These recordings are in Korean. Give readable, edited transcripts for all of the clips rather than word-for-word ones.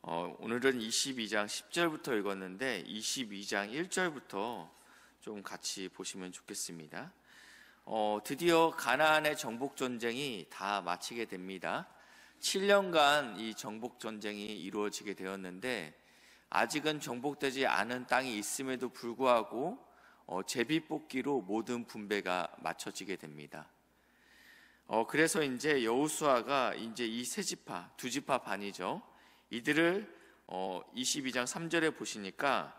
오늘은 22장 10절부터 읽었는데 22장 1절부터 좀 같이 보시면 좋겠습니다. 드디어 가나안의 정복 전쟁이 다 마치게 됩니다. 7년간 이 정복 전쟁이 이루어지게 되었는데 아직은 정복되지 않은 땅이 있음에도 불구하고 제비뽑기로 모든 분배가 마쳐지게 됩니다. 그래서 이제 여호수아가 이제 이 세 지파, 두 지파 반이죠. 이들을 22장 3절에 보시니까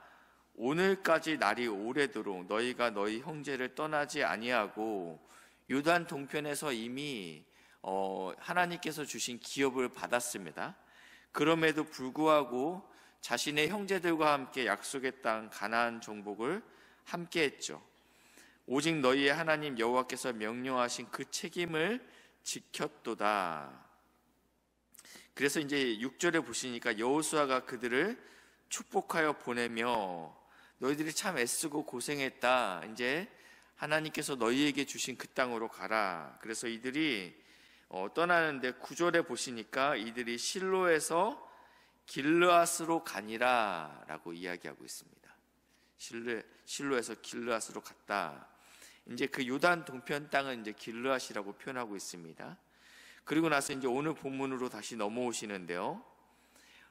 오늘까지 날이 오래도록 너희가 너희 형제를 떠나지 아니하고 요단 동편에서 이미 하나님께서 주신 기업을 받았습니다. 그럼에도 불구하고 자신의 형제들과 함께 약속의 땅 가나안 정복을 함께 했죠. 오직 너희의 하나님 여호와께서 명령하신 그 책임을 지켰도다. 그래서 이제 6절에 보시니까 여호수아가 그들을 축복하여 보내며 너희들이 참 애쓰고 고생했다. 이제 하나님께서 너희에게 주신 그 땅으로 가라. 그래서 이들이 떠나는데 9절에 보시니까 이들이 실로에서 길르앗으로 가니라 라고 이야기하고 있습니다. 실로에서 길르앗으로 갔다. 이제 그 요단 동편 땅은 이제 길르앗이라고 표현하고 있습니다. 그리고 나서 이제 오늘 본문으로 다시 넘어오시는데요.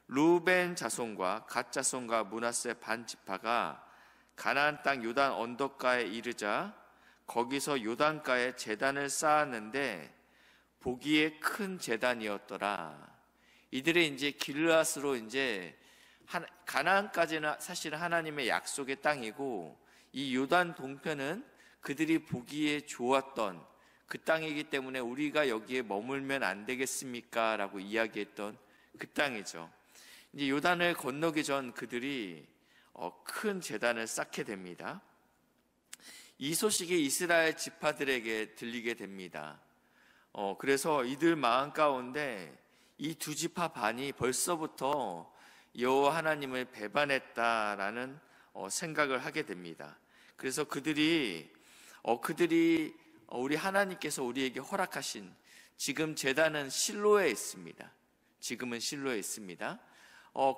루벤 자손과 갓 자손과 므낫세 반 지파가 가나안 땅 요단 언덕가에 이르자 거기서 요단가에 제단을 쌓았는데 보기에 큰 제단이었더라. 이들이 이제 길르앗으로 이제 가나안까지는 사실 하나님의 약속의 땅이고 이 요단 동편은 그들이 보기에 좋았던 그 땅이기 때문에 우리가 여기에 머물면 안 되겠습니까? 라고 이야기했던 그 땅이죠. 이제 요단을 건너기 전 그들이 큰 제단을 쌓게 됩니다. 이 소식이 이스라엘 지파들에게 들리게 됩니다. 그래서 이들 마음 가운데 이 두 지파 반이 벌써부터 여호와 하나님을 배반했다라는 생각을 하게 됩니다. 그래서 그들이 우리 하나님께서 우리에게 허락하신 지금 제단은 실로에 있습니다. 지금은 실로에 있습니다.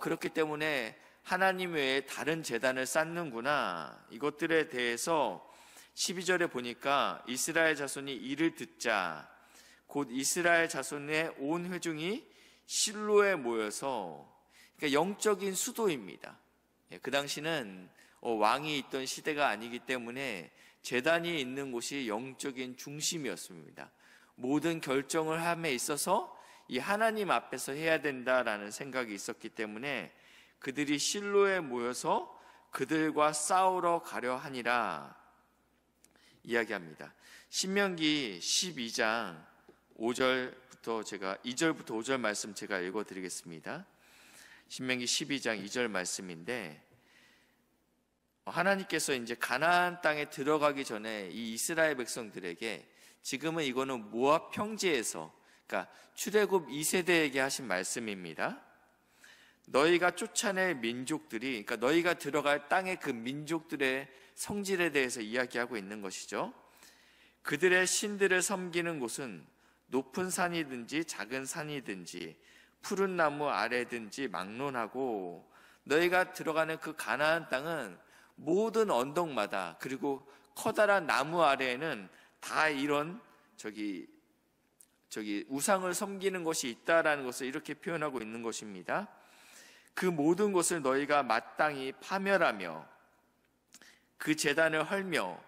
그렇기 때문에 하나님 외에 다른 제단을 쌓는구나. 이것들에 대해서 12절에 보니까 이스라엘 자손이 이를 듣자 곧 이스라엘 자손의 온 회중이 실로에 모여서, 그러니까 영적인 수도입니다. 그 당시는 왕이 있던 시대가 아니기 때문에 제단이 있는 곳이 영적인 중심이었습니다. 모든 결정을 함에 있어서 이 하나님 앞에서 해야 된다라는 생각이 있었기 때문에 그들이 실로에 모여서 그들과 싸우러 가려 하니라 이야기합니다. 신명기 12장 5절부터 제가 2절부터 5절 말씀 제가 읽어드리겠습니다. 신명기 12장 2절 말씀인데 하나님께서 이제 가나안 땅에 들어가기 전에 이 이스라엘 백성들에게 지금은 이거는 모압 평지에서, 그러니까 출애굽 2세대에게 하신 말씀입니다. 너희가 쫓아낼 민족들이, 그러니까 너희가 들어갈 땅의 그 민족들의 성질에 대해서 이야기하고 있는 것이죠. 그들의 신들을 섬기는 곳은 높은 산이든지 작은 산이든지 푸른 나무 아래든지 막론하고 너희가 들어가는 그 가나안 땅은 모든 언덕마다 그리고 커다란 나무 아래에는 다 이런 우상을 섬기는 것이 있다라는 것을 이렇게 표현하고 있는 것입니다. 그 모든 것을 너희가 마땅히 파멸하며 그 제단을 헐며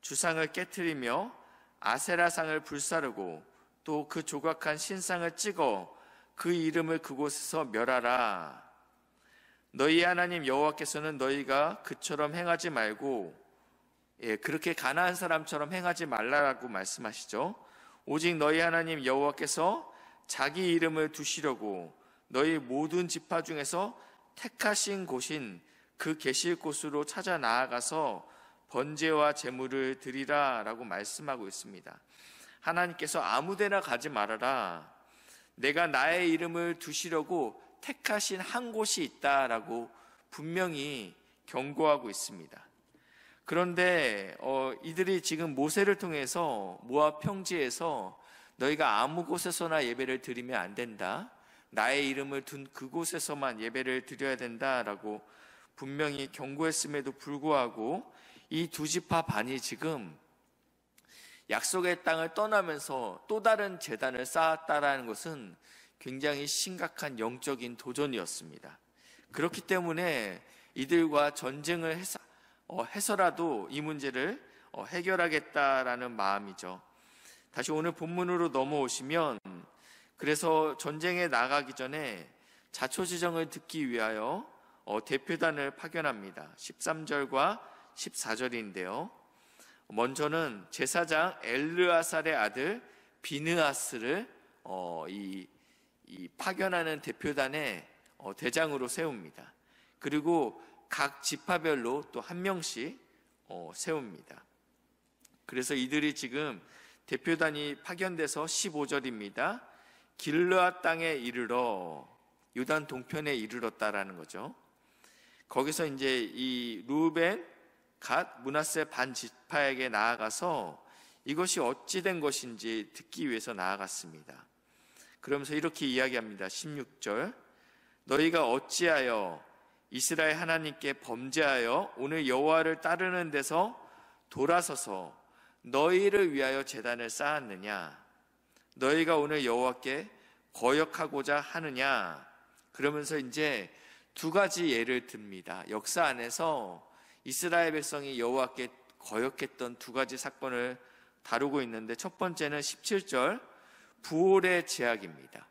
주상을 깨트리며 아세라상을 불사르고 또 그 조각한 신상을 찍어 그 이름을 그곳에서 멸하라. 너희 하나님 여호와께서는 너희가 그처럼 행하지 말고 그렇게 가나안 사람처럼 행하지 말라라고 말씀하시죠. 오직 너희 하나님 여호와께서 자기 이름을 두시려고 너희 모든 지파 중에서 택하신 곳인 그 계실 곳으로 찾아 나아가서 번제와 제물을 드리라 라고 말씀하고 있습니다. 하나님께서 아무데나 가지 말아라. 내가 나의 이름을 두시려고 택하신 한 곳이 있다라고 분명히 경고하고 있습니다. 그런데 이들이 지금 모세를 통해서 모압 평지에서 너희가 아무 곳에서나 예배를 드리면 안 된다. 나의 이름을 둔 그곳에서만 예배를 드려야 된다라고 분명히 경고했음에도 불구하고 이 두 지파 반이 지금 약속의 땅을 떠나면서 또 다른 제단을 쌓았다라는 것은 굉장히 심각한 영적인 도전이었습니다. 그렇기 때문에 이들과 전쟁을 해서라도 이 문제를 해결하겠다라는 마음이죠. 다시 오늘 본문으로 넘어오시면, 그래서 전쟁에 나가기 전에 자초지정을 듣기 위하여 대표단을 파견합니다. 13절과 14절인데요. 먼저는 제사장 엘르아살의 아들 비느하스를 이 파견하는 대표단의 대장으로 세웁니다. 그리고 각 지파별로 또 한 명씩 세웁니다. 그래서 이들이 지금 대표단이 파견돼서 15절입니다. 길르앗 땅에 이르러 요단 동편에 이르렀다라는 거죠. 거기서 이제 이 루벤, 갓, 므낫세 반 지파에게 나아가서 이것이 어찌 된 것인지 듣기 위해서 나아갔습니다. 그러면서 이렇게 이야기합니다. 16절, 너희가 어찌하여 이스라엘 하나님께 범죄하여 오늘 여호와를 따르는 데서 돌아서서 너희를 위하여 제단을 쌓았느냐? 너희가 오늘 여호와께 거역하고자 하느냐? 그러면서 이제 두 가지 예를 듭니다. 역사 안에서 이스라엘 백성이 여호와께 거역했던 두 가지 사건을 다루고 있는데, 첫 번째는 17절 부올의 제약입니다.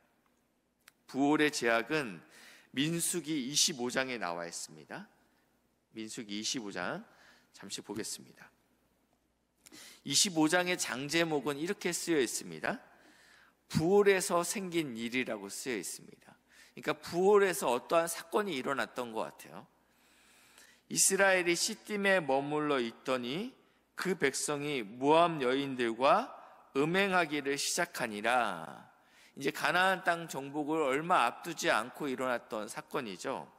부올의 제약은 민수기 25장에 나와 있습니다. 민수기 25장 잠시 보겠습니다. 25장의 장제목은 이렇게 쓰여 있습니다. 부올에서 생긴 일이라고 쓰여 있습니다. 그러니까 부올에서 어떠한 사건이 일어났던 것 같아요. 이스라엘이 시딤에 머물러 있더니 그 백성이 모압 여인들과 음행하기를 시작하니라. 이제 가나안 땅 정복을 얼마 앞두지 않고 일어났던 사건이죠.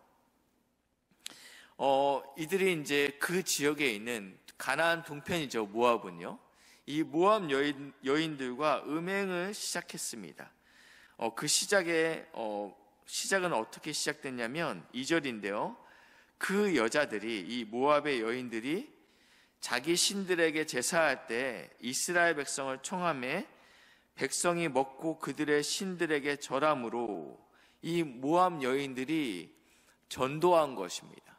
이들이 이제 그 지역에 있는 가나안 동편이죠. 모압은요. 이 모압 여인들과 음행을 시작했습니다. 그 시작은 어떻게 시작됐냐면 2절인데요. 그 여자들이, 이 모압의 여인들이 자기 신들에게 제사할 때 이스라엘 백성을 청함해 백성이 먹고 그들의 신들에게 절함으로 이 모압 여인들이 전도한 것입니다.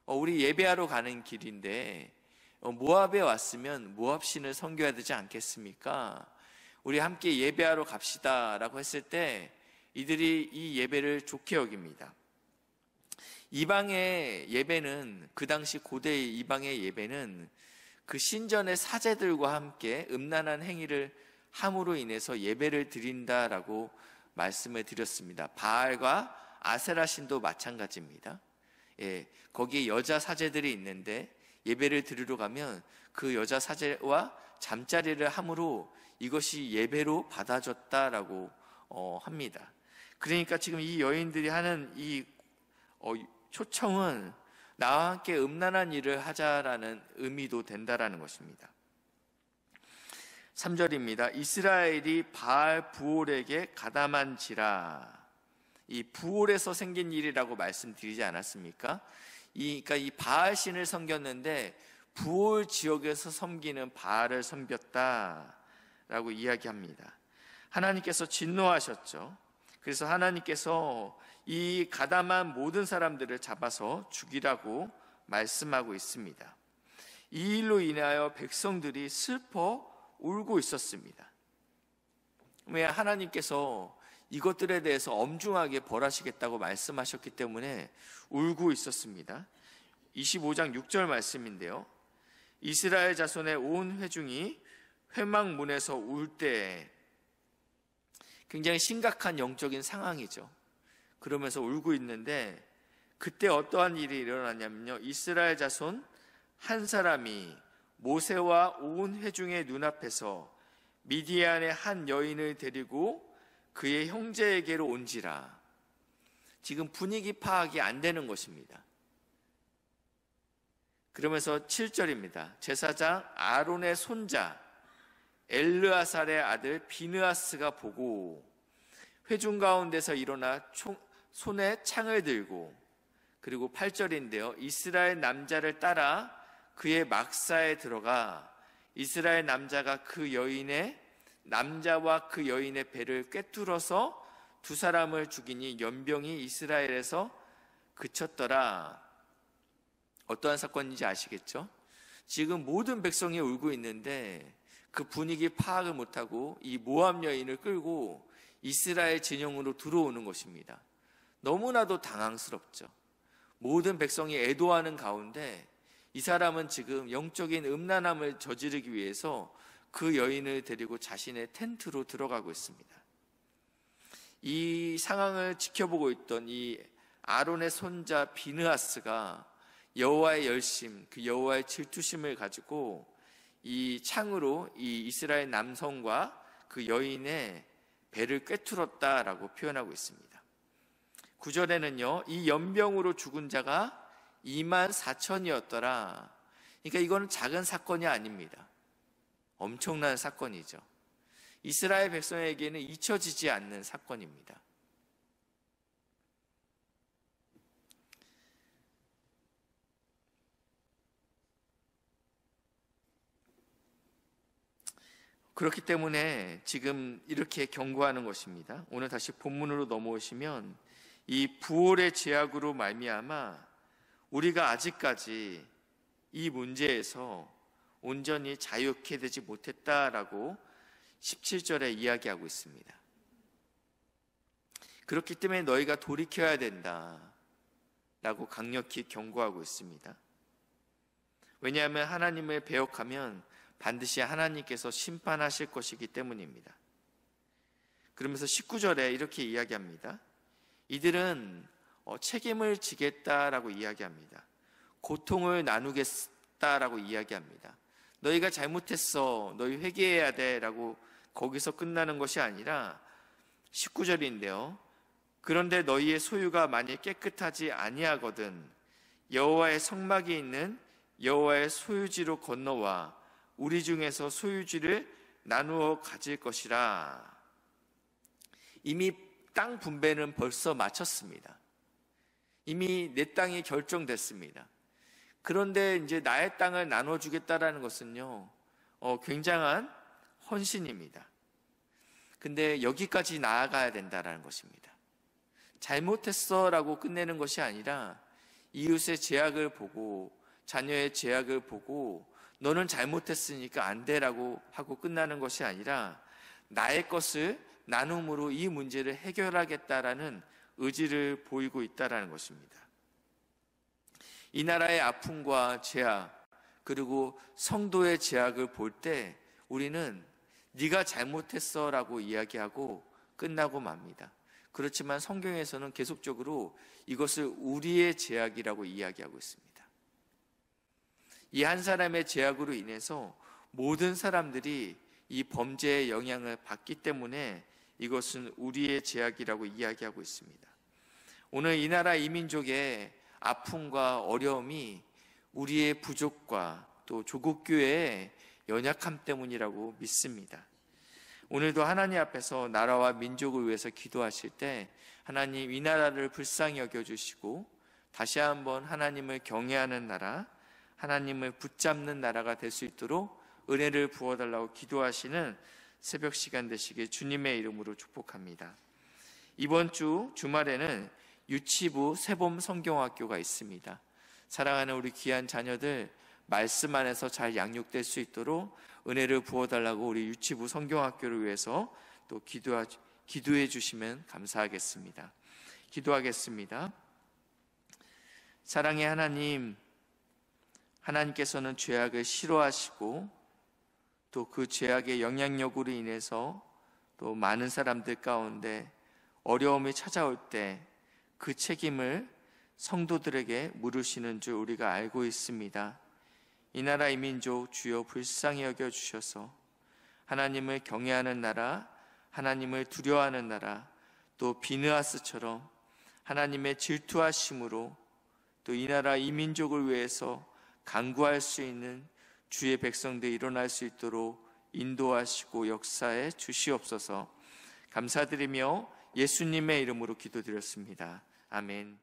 우리 예배하러 가는 길인데 모압에 왔으면 모압 신을 섬겨야 되지 않겠습니까? 우리 함께 예배하러 갑시다 라고 했을 때 이들이 이 예배를 좋게 여깁니다. 이방의 예배는, 그 당시 고대의 이방의 예배는 그 신전의 사제들과 함께 음란한 행위를 함으로 인해서 예배를 드린다라고 말씀을 드렸습니다. 바알과 아세라 신도 마찬가지입니다. 거기에 여자 사제들이 있는데 예배를 드리러 가면 그 여자 사제와 잠자리를 함으로 이것이 예배로 받아졌다라고 합니다. 그러니까 지금 이 여인들이 하는 이 초청은 나와 함께 음란한 일을 하자라는 의미도 된다라는 것입니다. 3절입니다. 이스라엘이 바알 부올에게 가담한지라. 이 부올에서 생긴 일이라고 말씀드리지 않았습니까? 그러니까 이 바알 신을 섬겼는데 부올 지역에서 섬기는 바알을 섬겼다라고 이야기합니다. 하나님께서 진노하셨죠. 그래서 하나님께서 이 가담한 모든 사람들을 잡아서 죽이라고 말씀하고 있습니다. 이 일로 인하여 백성들이 슬퍼 울고 있었습니다. 왜? 하나님께서 이것들에 대해서 엄중하게 벌하시겠다고 말씀하셨기 때문에 울고 있었습니다. 25장 6절 말씀인데요. 이스라엘 자손의 온 회중이 회막문에서 울 때, 굉장히 심각한 영적인 상황이죠. 그러면서 울고 있는데 그때 어떠한 일이 일어났냐면요. 이스라엘 자손 한 사람이 모세와 온 회중의 눈앞에서 미디안의 한 여인을 데리고 그의 형제에게로 온지라. 지금 분위기 파악이 안 되는 것입니다. 그러면서 7절입니다. 제사장 아론의 손자 엘르아살의 아들 비느하스가 보고 회중 가운데서 일어나 손에 창을 들고, 그리고 8절인데요. 이스라엘 남자를 따라 그의 막사에 들어가 이스라엘 남자가 그 여인의 남자와 그 여인의 배를 꿰뚫어서 두 사람을 죽이니 연병이 이스라엘에서 그쳤더라. 어떠한 사건인지 아시겠죠? 지금 모든 백성이 울고 있는데 그 분위기 파악을 못하고 이 모압 여인을 끌고 이스라엘 진영으로 들어오는 것입니다. 너무나도 당황스럽죠. 모든 백성이 애도하는 가운데 이 사람은 지금 영적인 음란함을 저지르기 위해서 그 여인을 데리고 자신의 텐트로 들어가고 있습니다. 이 상황을 지켜보고 있던 이 아론의 손자 비느하스가 여호와의 열심, 그 여호와의 질투심을 가지고 이 창으로 이 이스라엘 남성과 그 여인의 배를 꿰뚫었다라고 표현하고 있습니다. 9절에는요, 이 연병으로 죽은 자가 24,000이었더라. 그러니까 이거는 작은 사건이 아닙니다. 엄청난 사건이죠. 이스라엘 백성에게는 잊혀지지 않는 사건입니다. 그렇기 때문에 지금 이렇게 경고하는 것입니다. 오늘 다시 본문으로 넘어오시면 이 부활의 제약으로 말미암아 우리가 아직까지 이 문제에서 온전히 자유케 되지 못했다라고 17절에 이야기하고 있습니다. 그렇기 때문에 너희가 돌이켜야 된다라고 강력히 경고하고 있습니다. 왜냐하면 하나님을 배역하면 반드시 하나님께서 심판하실 것이기 때문입니다. 그러면서 19절에 이렇게 이야기합니다. 이들은 책임을 지겠다라고 이야기합니다. 고통을 나누겠다라고 이야기합니다. 너희가 잘못했어, 너희 회개해야 돼라고 거기서 끝나는 것이 아니라 19절인데요. 그런데 너희의 소유가 만일 깨끗하지 아니하거든 여호와의 성막이 있는 여호와의 소유지로 건너와 우리 중에서 소유지를 나누어 가질 것이라. 이미 땅 분배는 벌써 마쳤습니다. 이미 내 땅이 결정됐습니다. 그런데 이제 나의 땅을 나눠주겠다라는 것은요, 굉장한 헌신입니다. 근데 여기까지 나아가야 된다라는 것입니다. 잘못했어라고 끝내는 것이 아니라 이웃의 죄악을 보고 자녀의 죄악을 보고 너는 잘못했으니까 안 돼라고 하고 끝나는 것이 아니라 나의 것을 나눔으로 이 문제를 해결하겠다라는 의지를 보이고 있다라는 것입니다. 이 나라의 아픔과 죄악 그리고 성도의 죄악을 볼 때 우리는 네가 잘못했어라고 이야기하고 끝나고 맙니다. 그렇지만 성경에서는 계속적으로 이것을 우리의 죄악이라고 이야기하고 있습니다. 이 한 사람의 죄악으로 인해서 모든 사람들이 이 범죄의 영향을 받기 때문에 이것은 우리의 죄악이라고 이야기하고 있습니다. 오늘 이 나라 이 민족의 아픔과 어려움이 우리의 부족과 또 조국교회의 연약함 때문이라고 믿습니다. 오늘도 하나님 앞에서 나라와 민족을 위해서 기도하실 때 하나님 이 나라를 불쌍히 여겨주시고 다시 한번 하나님을 경외하는 나라, 하나님을 붙잡는 나라가 될 수 있도록 은혜를 부어달라고 기도하시는 새벽 시간 되시길 주님의 이름으로 축복합니다. 이번 주 주말에는 유치부 세범 성경학교가 있습니다. 사랑하는 우리 귀한 자녀들 말씀 안에서 잘 양육될 수 있도록 은혜를 부어달라고 우리 유치부 성경학교를 위해서 또 기도해 주시면 감사하겠습니다. 기도하겠습니다. 사랑의 하나님, 하나님께서는 죄악을 싫어하시고 또 그 죄악의 영향력으로 인해서 또 많은 사람들 가운데 어려움이 찾아올 때 그 책임을 성도들에게 물으시는 줄 우리가 알고 있습니다. 이 나라 이 민족 주여 불쌍히 여겨주셔서 하나님을 경외하는 나라, 하나님을 두려워하는 나라, 또 비느하스처럼 하나님의 질투하심으로 또 이 나라 이 민족을 위해서 간구할 수 있는 주의 백성들이 일어날 수 있도록 인도하시고 역사에 주시옵소서. 감사드리며 예수님의 이름으로 기도드렸습니다. 아멘.